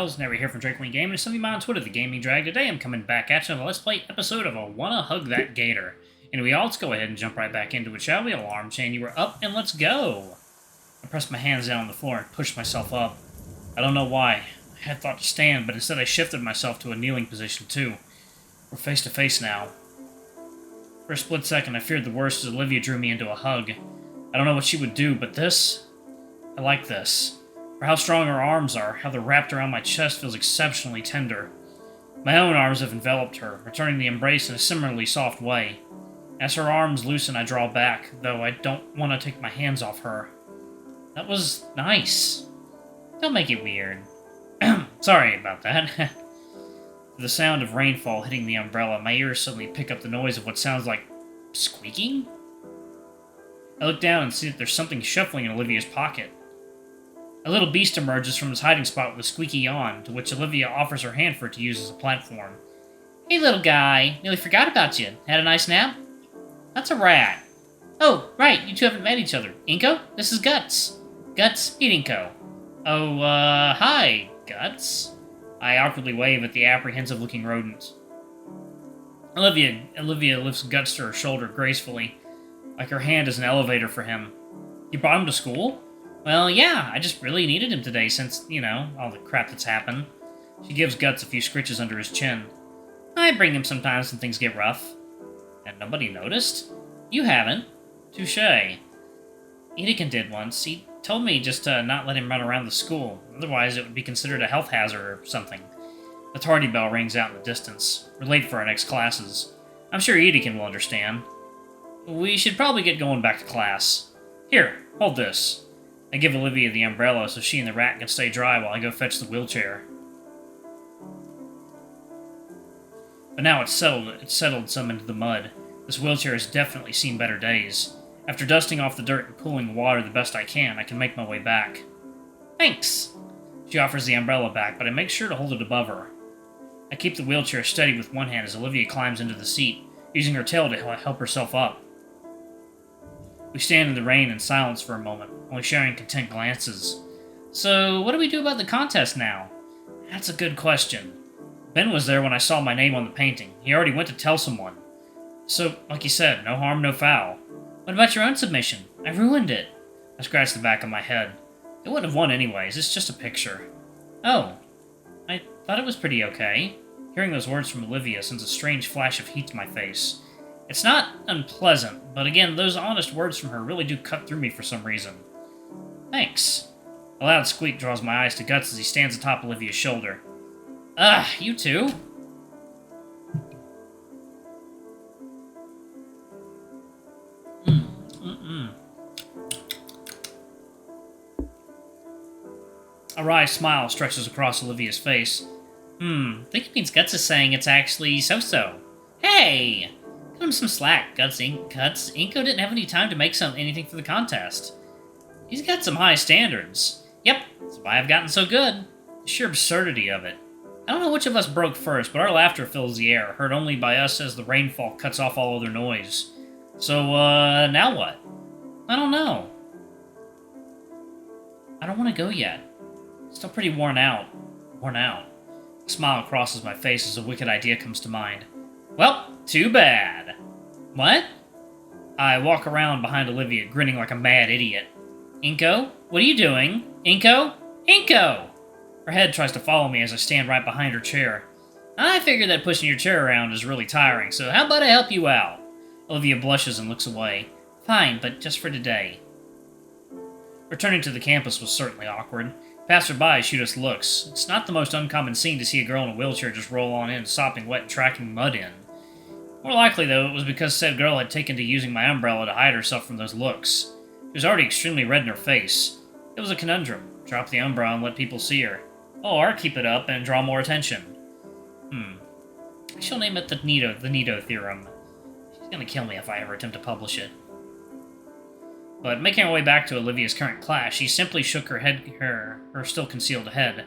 pals, never here from Wani Game, and some of you on Twitter, the Gaming Drag. Today I'm coming back at you with a Let's Play episode of I Wanna Hug That Gator. And let's go ahead and jump right back into it, shall we? Alarm chain, you were up, and let's go! I pressed my hands down on the floor and pushed myself up. I don't know why. I had thought to stand, but instead I shifted myself to a kneeling position too. We're face to face now. For a split second I feared the worst as Olivia drew me into a hug. I don't know what she would do, but this... I like this. For how strong her arms are, how they're wrapped around my chest feels exceptionally tender. My own arms have enveloped her, returning the embrace in a similarly soft way. As her arms loosen, I draw back, though I don't want to take my hands off her. That was nice. Don't make it weird. Sorry about that. The sound of rainfall hitting the umbrella, my ears suddenly pick up the noise of what sounds like squeaking? I look down and see that there's something shuffling in Olivia's pocket. A little beast emerges from his hiding spot with a squeaky yawn, to which Olivia offers her hand for it to use as a platform. Hey, little guy. Nearly forgot about you. Had a nice nap? That's a rat. Oh, right. You two haven't met each other. Inco, this is Guts. Guts, meet Inco. Oh, hi, Guts. I awkwardly wave at the apprehensive-looking rodent. Olivia lifts Guts to her shoulder gracefully, like her hand is an elevator for him. You brought him to school? Well, yeah, I just really needed him today since, all the crap that's happened. She gives Guts a few scritches under his chin. I bring him sometimes when things get rough. And nobody noticed? You haven't. Touché. Edican did once. He told me just to not let him run around the school, otherwise it would be considered a health hazard or something. The tardy bell rings out in the distance. We're late for our next classes. I'm sure Edican will understand. We should probably get going back to class. Here, hold this. I give Olivia the umbrella so she and the rat can stay dry while I go fetch the wheelchair. But now it's settled some into the mud. This wheelchair has definitely seen better days. After dusting off the dirt and pulling water the best I can make my way back. Thanks! She offers the umbrella back, but I make sure to hold it above her. I keep the wheelchair steady with one hand as Olivia climbs into the seat, using her tail to help herself up. We stand in the rain in silence for a moment, only sharing content glances. So, what do we do about the contest now? That's a good question. Ben was there when I saw my name on the painting. He already went to tell someone. So, like you said, no harm, no foul. What about your own submission? I ruined it. I scratched the back of my head. It wouldn't have won anyways, it's just a picture. Oh. I thought it was pretty okay. Hearing those words from Olivia sends a strange flash of heat to my face. It's not unpleasant, but again, those honest words from her really do cut through me for some reason. Thanks. A loud squeak draws my eyes to Guts as he stands atop Olivia's shoulder. Ugh, you two. A wry smile stretches across Olivia's face. Think it means Guts is saying it's actually so-so. Hey! Cut him some slack, Guts. Inco didn't have any time to make anything for the contest. He's got some high standards. Yep, that's why I've gotten so good. The sheer absurdity of it. I don't know which of us broke first, but our laughter fills the air, heard only by us as the rainfall cuts off all other noise. So, now what? I don't know. I don't want to go yet. Still pretty worn out. A smile crosses my face as a wicked idea comes to mind. Well, too bad. What? I walk around behind Olivia, grinning like a mad idiot. Inco? What are you doing? Inco? Inco! Her head tries to follow me as I stand right behind her chair. I figure that pushing your chair around is really tiring, so how about I help you out? Olivia blushes and looks away. Fine, but just for today. Returning to the campus was certainly awkward. Passersby shoot us looks. It's not the most uncommon scene to see a girl in a wheelchair just roll on in, sopping wet and tracking mud in. More likely, though, it was because said girl had taken to using my umbrella to hide herself from those looks. She was already extremely red in her face. It was a conundrum. Drop the umbrella and let people see her. Or keep it up and draw more attention. I shall name it the Nito theorem. She's gonna kill me if I ever attempt to publish it. But making our way back to Olivia's current class, she simply shook her still concealed head.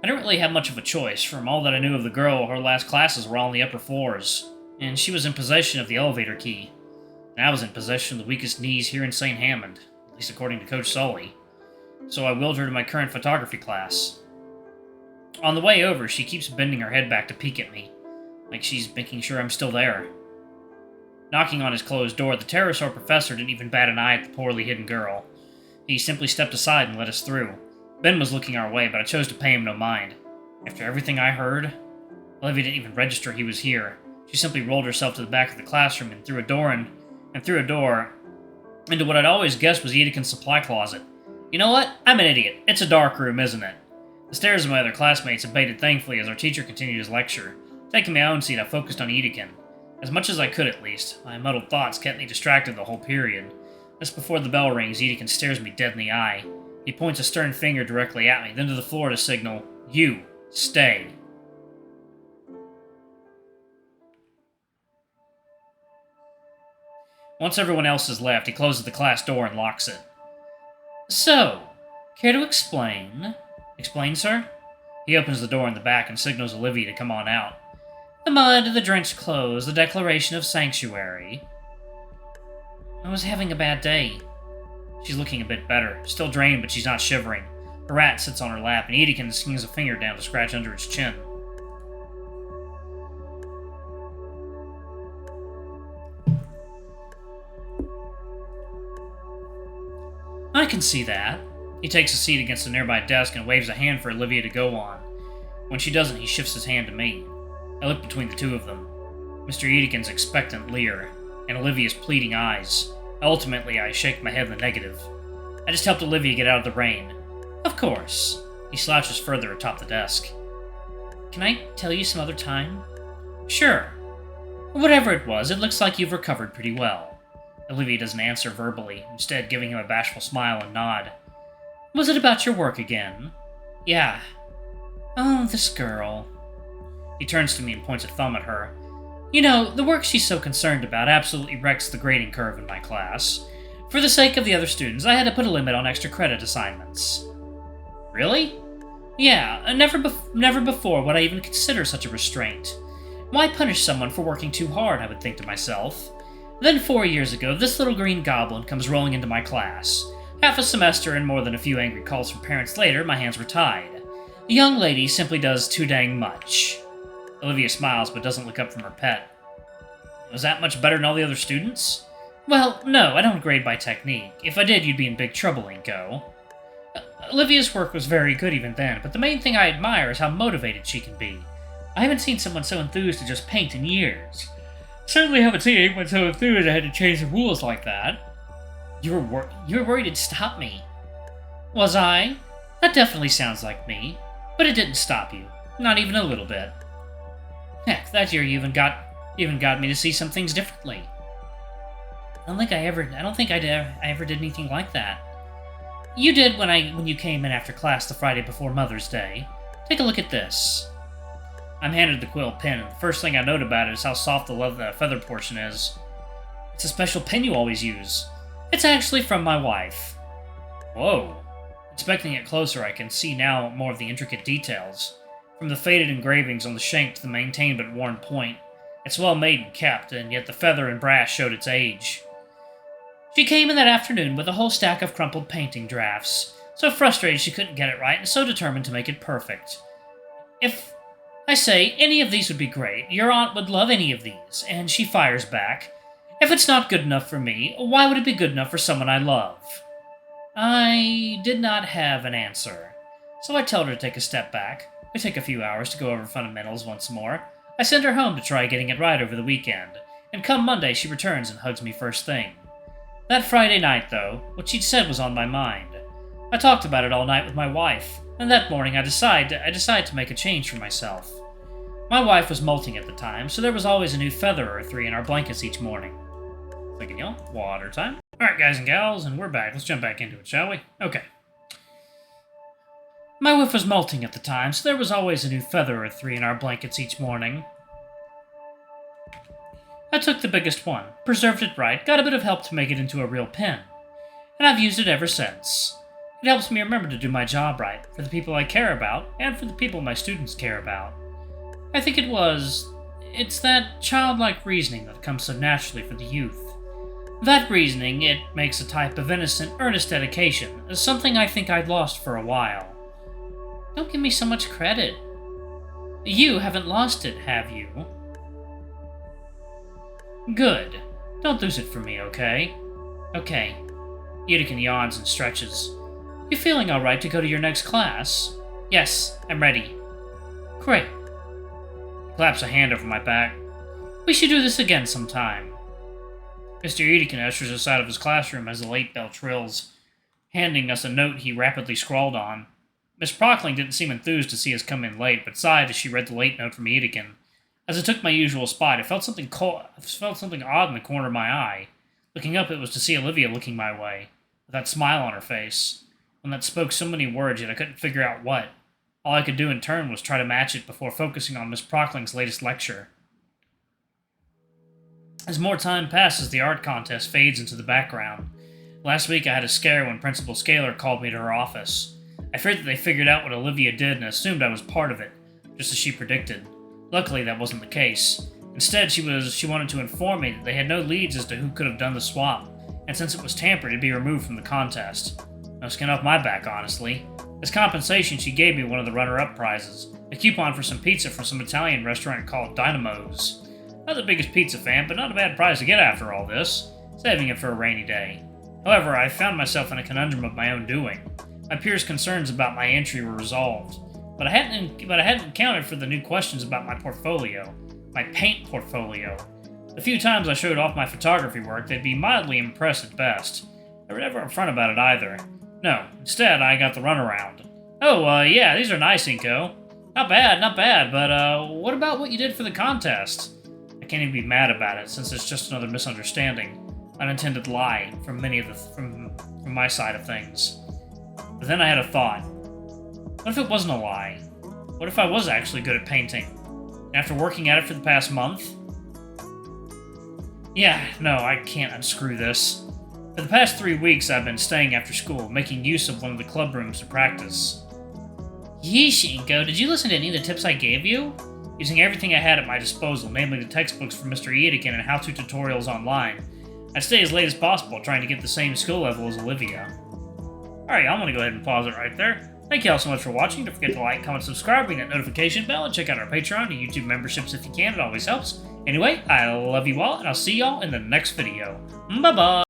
I didn't really have much of a choice. From all that I knew of the girl, her last classes were all on the upper floors, and she was in possession of the elevator key. And I was in possession of the weakest knees here in St. Hammond, at least according to Coach Sully. So I willed her to my current photography class. On the way over, she keeps bending her head back to peek at me, like she's making sure I'm still there. Knocking on his closed door, the pterosaur professor didn't even bat an eye at the poorly hidden girl. He simply stepped aside and let us through. Ben was looking our way, but I chose to pay him no mind. After everything I heard, Olivia didn't even register he was here. She simply rolled herself to the back of the classroom and through a door into what I'd always guessed was Edekin's supply closet. You know what? I'm an idiot. It's a dark room, isn't it? The stares of my other classmates abated thankfully as our teacher continued his lecture. Taking my own seat, I focused on Edekin. As much as I could, at least. My muddled thoughts kept me distracted the whole period. Just before the bell rings, Edekin stares me dead in the eye. He points a stern finger directly at me, then to the floor to signal, "You, stay." Once everyone else has left, he closes the class door and locks it. "So, care to explain?" "Explain, sir?" He opens the door in the back and signals Olivia to come on out. "The mud, the drenched clothes, the declaration of sanctuary." "I was having a bad day." She's looking a bit better, still drained, but she's not shivering. Her rat sits on her lap, and Edekin swings a finger down to scratch under its chin. "I can see that." He takes a seat against a nearby desk and waves a hand for Olivia to go on. When she doesn't, he shifts his hand to me. I look between the two of them. Mr. Edekin's expectant leer, and Olivia's pleading eyes. Ultimately, I shake my head in the negative. I just helped Olivia get out of the rain. "Of course." He slouches further atop the desk. "Can I tell you some other time?" "Sure." "Whatever it was, it looks like you've recovered pretty well." Olivia doesn't answer verbally, instead giving him a bashful smile and nod. "Was it about your work again?" "Yeah." "Oh, this girl." He turns to me and points a thumb at her. "You know, the work she's so concerned about absolutely wrecks the grading curve in my class. For the sake of the other students, I had to put a limit on extra credit assignments." "Really?" "Yeah, never before would I even consider such a restraint. Why punish someone for working too hard, I would think to myself. Then 4 years ago, this little green goblin comes rolling into my class. Half a semester and more than a few angry calls from parents later, my hands were tied. The young lady simply does too dang much." Olivia smiles but doesn't look up from her pet. "Was that much better than all the other students?" "Well, no, I don't grade by technique. If I did, you'd be in big trouble, Inco." Olivia's work was very good even then, but the main thing I admire is how motivated she can be. I haven't seen someone so enthused to just paint in years. Certainly haven't seen anyone so enthused I had to change the rules like that." You were worried it'd stop me." "Was I? That definitely sounds like me. But it didn't stop you. Not even a little bit. Heck, that year you even got me to see some things differently." I don't think I ever did anything like that." "You did when you came in after class the Friday before Mother's Day. Take a look at this." I'm handed the quill pen, and the first thing I note about it is how soft the feather portion is. "It's a special pen you always use." "It's actually from my wife." "Whoa." Inspecting it closer, I can see now more of the intricate details. From the faded engravings on the shank to the maintained but worn point. It's well made and kept, and yet the feather and brass showed its age. "She came in that afternoon with a whole stack of crumpled painting drafts. So frustrated she couldn't get it right, and so determined to make it perfect. If I say any of these would be great, your aunt would love any of these," and she fires back, "If it's not good enough for me, why would it be good enough for someone I love?" I did not have an answer, so I told her to take a step back. We take a few hours to go over fundamentals once more. I send her home to try getting it right over the weekend, and come Monday she returns and hugs me first thing. That Friday night, though, what she'd said was on my mind. I talked about it all night with my wife, and that morning I decided to make a change for myself. My wife was molting at the time, so there was always a new feather or three in our blankets each morning. Thinking, y'all, water time. Alright, guys and gals, and we're back. Let's jump back into it, shall we? Okay. My wife was molting at the time, so there was always a new feather or three in our blankets each morning. I took the biggest one, preserved it right, got a bit of help to make it into a real pen, and I've used it ever since. It helps me remember to do my job right, for the people I care about, and for the people my students care about. I think it's that childlike reasoning that comes so naturally for the youth. That reasoning, it makes a type of innocent, earnest dedication, something I think I'd lost for a while. Don't give me so much credit. You haven't lost it, have you? Good. Don't lose it for me, okay? Okay. Udican yawns and stretches. You feeling alright to go to your next class? Yes, I'm ready. Great. He claps a hand over my back. We should do this again sometime. Mr. Udican ushers us out of his classroom as the late bell trills, handing us a note he rapidly scrawled on. Miss Prockling didn't seem enthused to see us come in late, but sighed as she read the late note from Udican. As I took my usual spot, I felt something odd in the corner of my eye. Looking up, it was to see Olivia looking my way, with that smile on her face, one that spoke so many words, yet I couldn't figure out what. All I could do in turn was try to match it before focusing on Miss Prockling's latest lecture. As more time passes, the art contest fades into the background. Last week I had a scare when Principal Scalar called me to her office. I feared that they figured out what Olivia did and assumed I was part of it, just as she predicted. Luckily, that wasn't the case. Instead, she wanted to inform me that they had no leads as to who could have done the swap, and since it was tampered, it'd be removed from the contest. No skin off my back, honestly. As compensation, she gave me one of the runner-up prizes, a coupon for some pizza from some Italian restaurant called Dynamo's. Not the biggest pizza fan, but not a bad prize to get after all this, saving it for a rainy day. However, I found myself in a conundrum of my own doing. My peers' concerns about my entry were resolved, but I hadn't accounted for the new questions about my portfolio, my paint portfolio. The few times I showed off my photography work, they'd be mildly impressed at best. They were never upfront about it either. No, instead I got the runaround. Oh, yeah, these are nice, Inco. Not bad, but what about what you did for the contest? I can't even be mad about it, since it's just another misunderstanding, unintended lie from my side of things. But then I had a thought. What if it wasn't a lie? What if I was actually good at painting? And after working at it for the past month? Yeah, no, I can't unscrew this. For the past 3 weeks, I've been staying after school, making use of one of the club rooms to practice. Yeesh, Inco, did you listen to any of the tips I gave you? Using everything I had at my disposal, namely the textbooks from Mr. Udican and how-to tutorials online, I stay as late as possible, trying to get the same skill level as Olivia. Alright, I'm gonna go ahead and pause it right there. Thank you all so much for watching. Don't forget to like, comment, subscribe, ring that notification bell, and check out our Patreon and YouTube memberships if you can. It always helps. Anyway, I love you all, and I'll see y'all in the next video. Bye-bye!